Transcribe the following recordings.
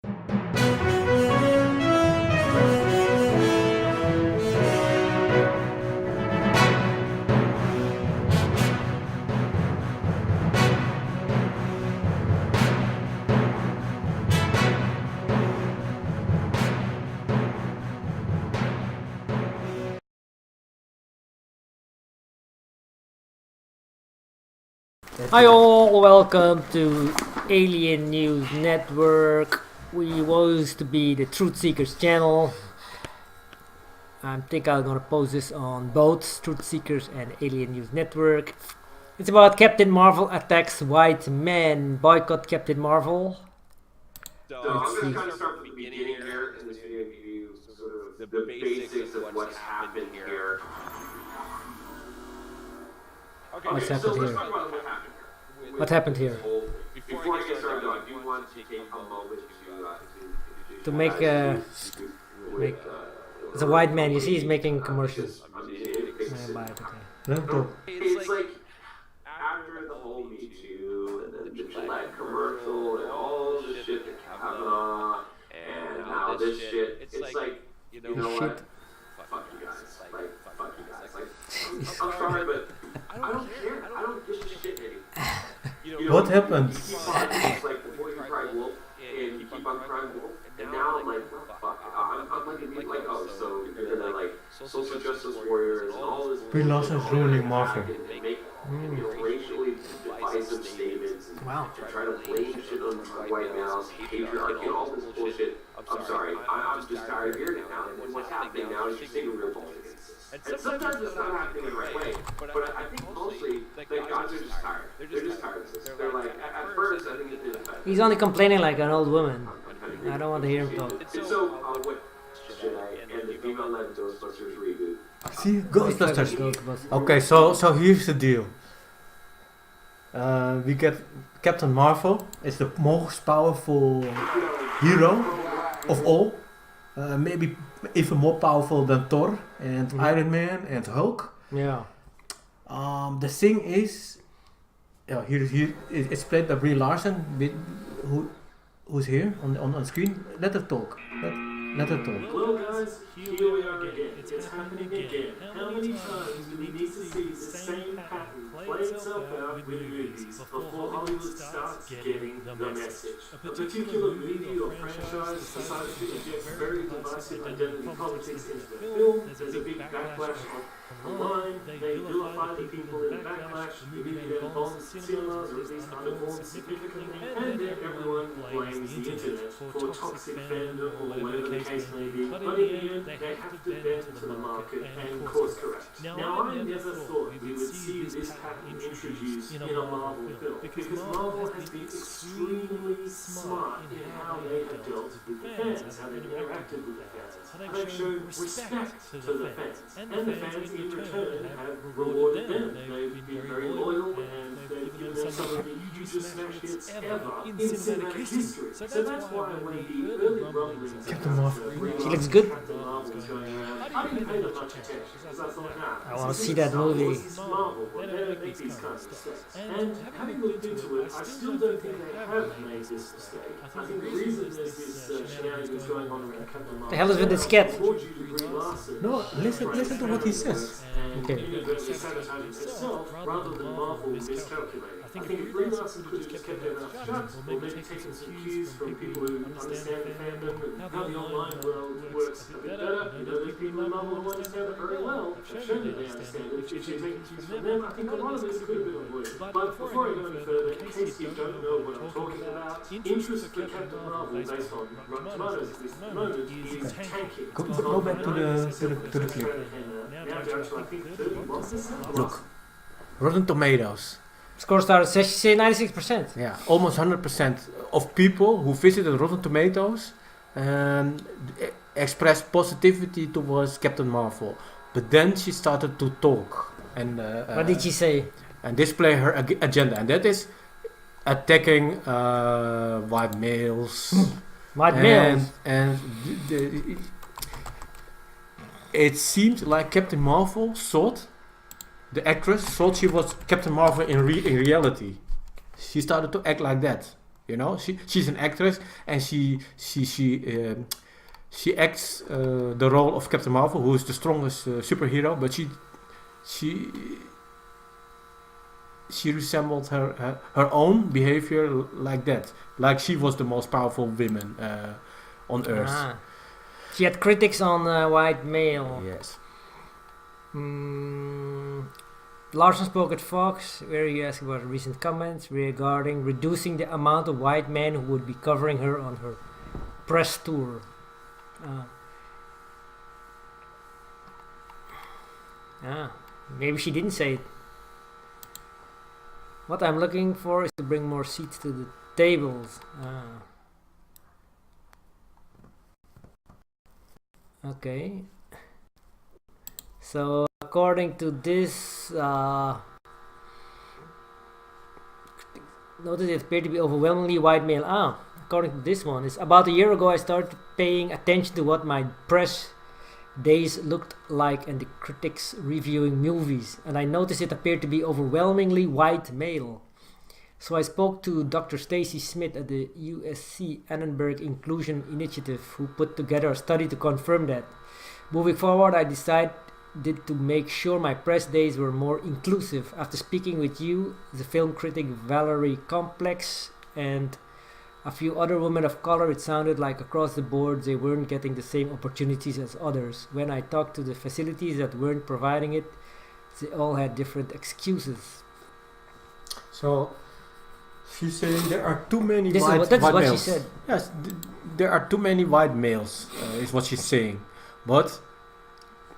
Hi all, welcome to Alien News Network. We was to be the Truth Seekers channel. I think I'm gonna post this on both Truth Seekers and Alien News Network. It's about Captain Marvel attacks white men. Boycott Captain Marvel. So I'm going to kind of start from the beginning here in this video and give you sort of the basics of what's happened here. What's Okay, so happened let's here? talk about what happened here. What happened here? Before I get started, I do want to take a moment To make it's a white man. You see, he's making commercials. Buy it, okay. It's like after the whole Me Too and then the Gillette commercial and all this shit that Kavanaugh and now this shit, it's like, you know what? Fuck you guys. Like, fuck you guys. Like, I'm sorry, but I don't care. I don't give a shit anymore. What happened? You keep on, it's like before you cried wolf, and you keep on crying wolf, and now I'm like, well, fuck. I'm like, oh, so you're gonna like social justice warriors and all this. Brie Larson is ruining Marvel. And make racially divisive statements and try to blame shit on white males, patriarchy, and all this bullshit. I'm sorry, I'm just tired of hearing it now. And what's happening now is you're seeing a real bullshit. And sometimes it's not happening in the right way, but I think mostly the guys are just tired. They're just tired of this. They're like, at first, I think it did affect. He's only complaining like an old woman. I don't want to hear him talk. And so, what should I end the female-led Ghostbusters reboot? See, Ghostbusters. Ghostbusters. Okay, so here's the deal. We get Captain Marvel. It's the most powerful hero of all. Maybe even more powerful than Thor and Iron Man and Hulk. Yeah. The thing is, it's played by Brie Larson, who's here on screen. Let her talk. Let her talk. Well guys, here we are again. It's happening again. How many times do we need to see the same pattern play itself out with movies before Hollywood starts getting the message? A particular movie or franchise decides to inject very divisive identity politics into the film. There's a big backlash online. They vilify the people in backlash. The movie then bombs cinemas or at least underperforms significantly. And then everyone blames the internet for toxic fandom or whatever the case may be. But in the end, they have to bend to the market and course correct. Now, I never thought we would see this pattern introduced in a Marvel film, because Marvel has been extremely smart in how they have dealt with the fans, how they've interacted with the fans. They've shown respect to the fans, and the fans in return have rewarded them. They've been very loyal, and they've given them some of the hugest smash hits ever in cinematic history. So that's why when the early rumblings Captain Marvel. She looks good. Captain Marvel was going around, I didn't pay them much attention, because I thought, nah, I want to see that movie. It's Marvel, but they don't make these kinds of mistakes. And having looked into it, I still don't think they have made this mistake. I think the reason there's this shenanigans going on around Captain Marvel. The hell is with this cat? No, listen to what he says. Okay. Universally sabotaging itself rather than Marvel miscalculating. I think if Brie Larson could have just kept their mouth shut, or maybe taken some cues from people who understand the fandom and how the online world works a bit better. You know, there's people in Marvel who understand it very well. They've shown that they understand it. If you take cues from them, I think a lot of this could have been avoided. But before I go any further, in case you don't know what I'm talking about, interest for Captain Marvel based on Rotten Tomatoes at this moment is tanking. Go back to the clip. Look, Rotten Tomatoes. Score started say 96%. Yeah, almost 100% of people who visited Rotten Tomatoes expressed positivity towards Captain Marvel. But then she started to talk and What did she say? and display her agenda, and that is attacking white males. White males. And it seemed like Captain Marvel thought, the actress thought she was Captain Marvel in reality. She started to act like that. You know, she's an actress, and she acts the role of Captain Marvel, who is the strongest superhero, but she resembled her own behavior like that, like she was the most powerful woman on Earth. She had critics on white male. Yes. Larson spoke at Fox, where he asked about recent comments regarding reducing the amount of white men who would be covering her on her press tour. Maybe she didn't say it. What I'm looking for is to bring more seats to the tables. Okay. So according to this, notice it appeared to be overwhelmingly white male. According to this one, it's about a year ago I started paying attention to what my press days looked like and the critics reviewing movies, and I noticed it appeared to be overwhelmingly white male. So I spoke to Dr. Stacy Smith at the USC Annenberg Inclusion Initiative, who put together a study to confirm that. Moving forward, I decided to make sure my press days were more inclusive. After speaking with you, the film critic Valerie Complex, and a few other women of color, it sounded like across the board they weren't getting the same opportunities as others. When I talked to the facilities that weren't providing it, they all had different excuses. So she's saying there are too many That's white what males. she said. Yes, there are too many white males, is what she's saying. But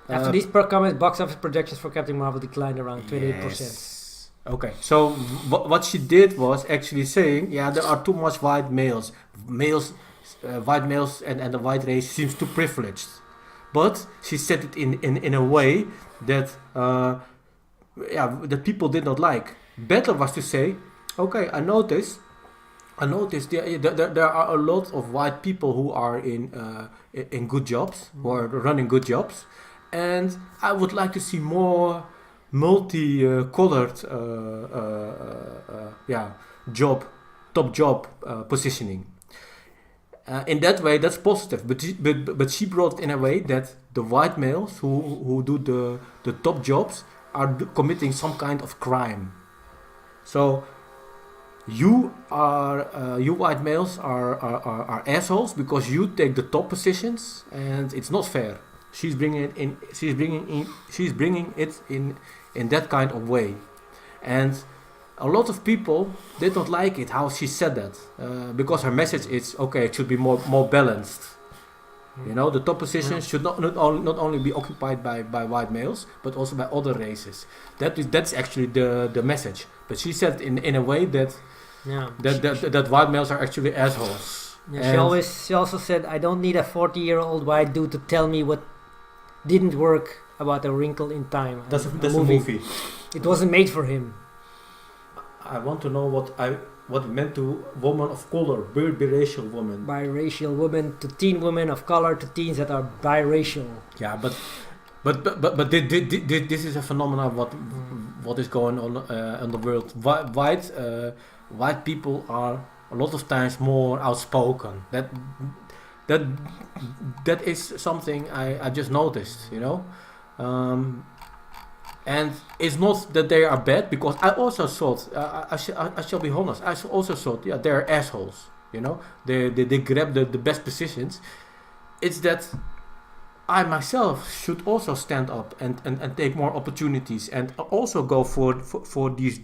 after these per comment, box office projections for Captain Marvel declined around 28%. Yes. Okay, so what she did was actually saying, there are too much white males. White males and the white race seems too privileged. But she said it in a way that that people did not like. Better was to say, okay, I noticed there are a lot of white people who are in good jobs, who are running good jobs, and I would like to see more multi-colored top job positioning. In that way, that's positive. But she brought it in a way that the white males who do the top jobs are committing some kind of crime. So you white males are assholes because you take the top positions, and it's not fair. She's bringing it in that kind of way, and a lot of people did not like it how she said that, because her message is okay. It should be more balanced. You know, the top positions should not only be occupied by white males, but also by other races. That's actually the message. But she said in a way that that white males are actually assholes. Yeah, she also said, I don't need a 40-year-old white dude to tell me what didn't work about A Wrinkle in Time. That's a movie. It wasn't made for him. I want to know what it meant to woman of color, biracial woman. Biracial woman to teen women of color to teens that are biracial. Yeah, but this is a phenomenon. What is going on in the world? White people are a lot of times more outspoken. That is something I just noticed, you know, and it's not that they are bad, because I also thought I shall be honest, I also thought they're assholes, you know, they grab the best positions. It's that I myself should also stand up and take more opportunities and also go for these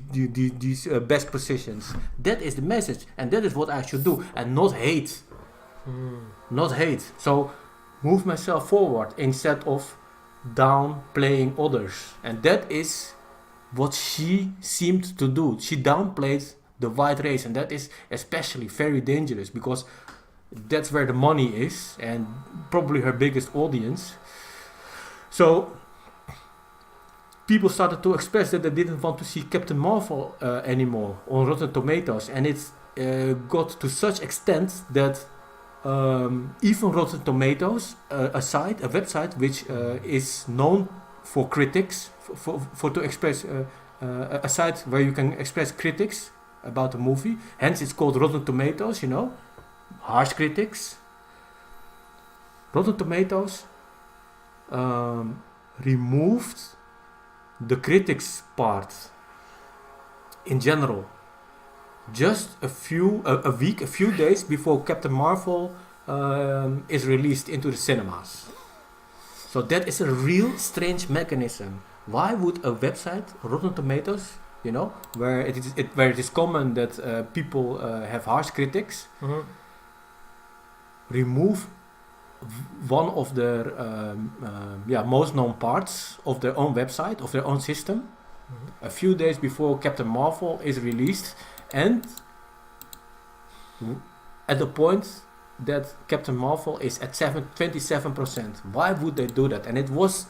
best positions. That is the message, and that is what I should do, and not hate. Not hate. So move myself forward instead of downplaying others, and that is what she seemed to do. She downplayed the white race, and that is especially very dangerous, because that's where the money is and probably her biggest audience. So people started to express that they didn't want to see Captain Marvel anymore on Rotten Tomatoes, and it got to such extent that even Rotten Tomatoes, a website which is known for critics, for to express a site where you can express critics about the movie. Hence, it's called Rotten Tomatoes. You know, harsh critics. Rotten Tomatoes removed the critics part in general. Just a few days before Captain Marvel is released into the cinemas. So that is a real strange mechanism. Why would a website, Rotten Tomatoes, you know, where it is common that people have harsh critics, remove one of their most known parts of their own website, of their own system, a few days before Captain Marvel is released, and at the point that Captain Marvel is at 27%. Why would they do that? And it was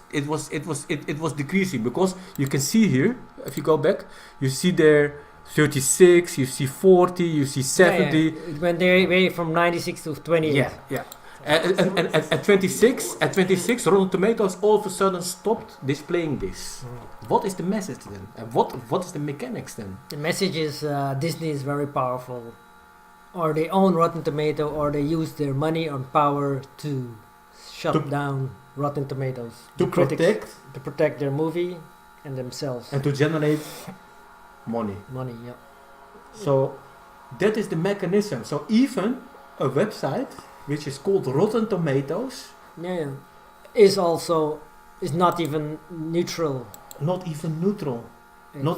decreasing, because you can see here, if you go back, you see there 36, you see 40, you see 70. Yeah. It went way from 96 to 28. Yeah. And at 26, Rotten Tomatoes all of a sudden stopped displaying this. What is the message then? And what is the mechanics then? The message is Disney is very powerful. Or they own Rotten Tomato, or they use their money or power to shut down Rotten Tomatoes. To protect their movie and themselves. And to generate money. Money, yeah. So that is the mechanism. So even a website which is called Rotten Tomatoes is not even neutral. Not even neutral. And not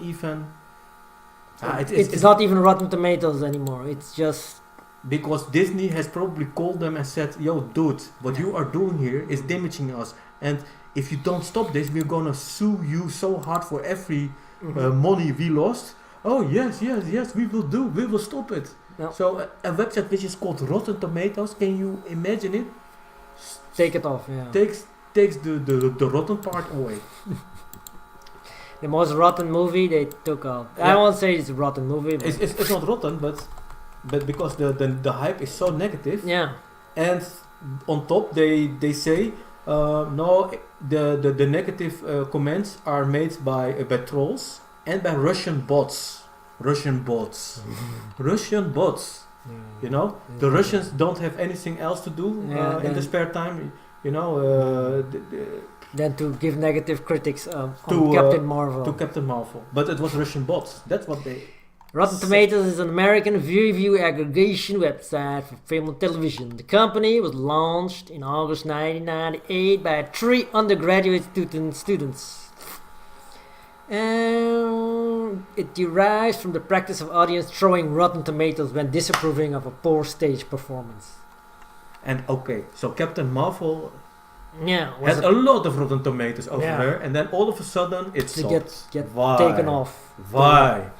even... It's not even Rotten Tomatoes anymore. It's just... Because Disney has probably called them and said, yo, dude, what you are doing here is damaging us. And if you don't stop this, we're going to sue you so hard for every money we lost. Oh, yes, we will stop it. Yeah. So a website which is called Rotten Tomatoes, can you imagine it? Take it off, yeah. Takes the rotten part away. The most rotten movie they took out. I won't say it's a rotten movie. But it's not rotten, but because the hype is so negative. Yeah. And on top they say no, the negative comments are made by trolls and by Russian bots. You know, the Russians don't have anything else to do in the spare time. You know, than to give negative critics on Captain Marvel. To Captain Marvel, but it was Russian bots. That's what they. Rotten Tomatoes is an American review aggregation website for film and television. The company was launched in August 1998 by 3 undergraduate students. It derives from the practice of audience throwing Rotten Tomatoes when disapproving of a poor stage performance. And okay, so Captain Marvel has a lot of Rotten Tomatoes over there, and then all of a sudden it's get taken off. Why?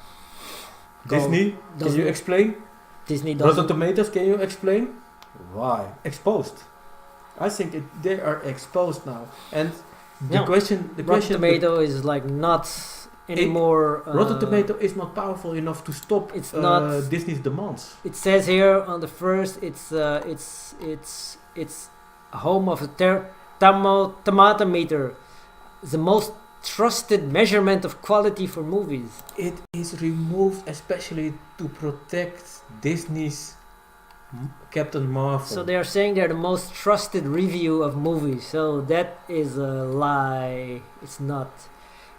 Disney, can you explain? Disney doesn't. Rotten Tomatoes, can you explain? Why? Exposed. I think they are exposed now, and the question. Rotten Tomato is like not anymore. Rotten Tomato is not powerful enough to stop Disney's demands. It says here on the first, it's home of a tomato meter, the most trusted measurement of quality for movies. It is removed especially to protect Disney's Captain Marvel. So they are saying they're the most trusted review of movies. So that is a lie. It's not.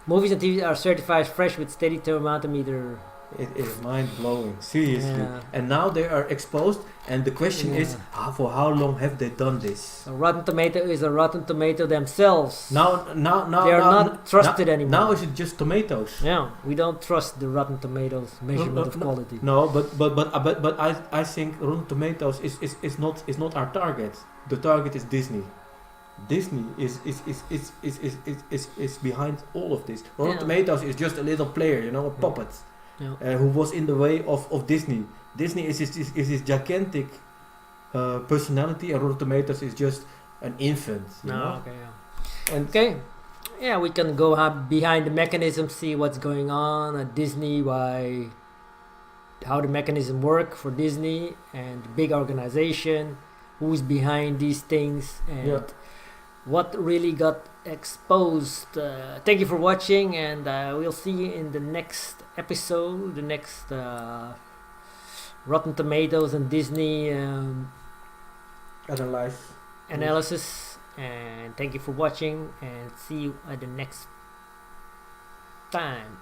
Movies and TV are certified fresh with steady tomato meter. It is mind-blowing, seriously. Yeah. And now they are exposed, and the question is, for how long have they done this? So Rotten Tomato is a Rotten Tomato themselves. Now they are not trusted anymore. Now is it just tomatoes? Yeah, we don't trust the Rotten Tomatoes measurement of quality. No, but I think Rotten Tomatoes is not our target. The target is Disney. Disney is behind all of this. Rotten Tomatoes is just a little player, you know, a puppet. Who was in the way of Disney. Disney is his gigantic personality, and Rotten Tomatoes is just an infant. You know? Okay, we can go behind the mechanism, see what's going on at Disney, how the mechanism work for Disney and the big organization, who's behind these things, and what really got exposed. Thank you for watching, and we'll see you in the next episode, the next Rotten Tomatoes and Disney analysis. And thank you for watching, and see you at the next time.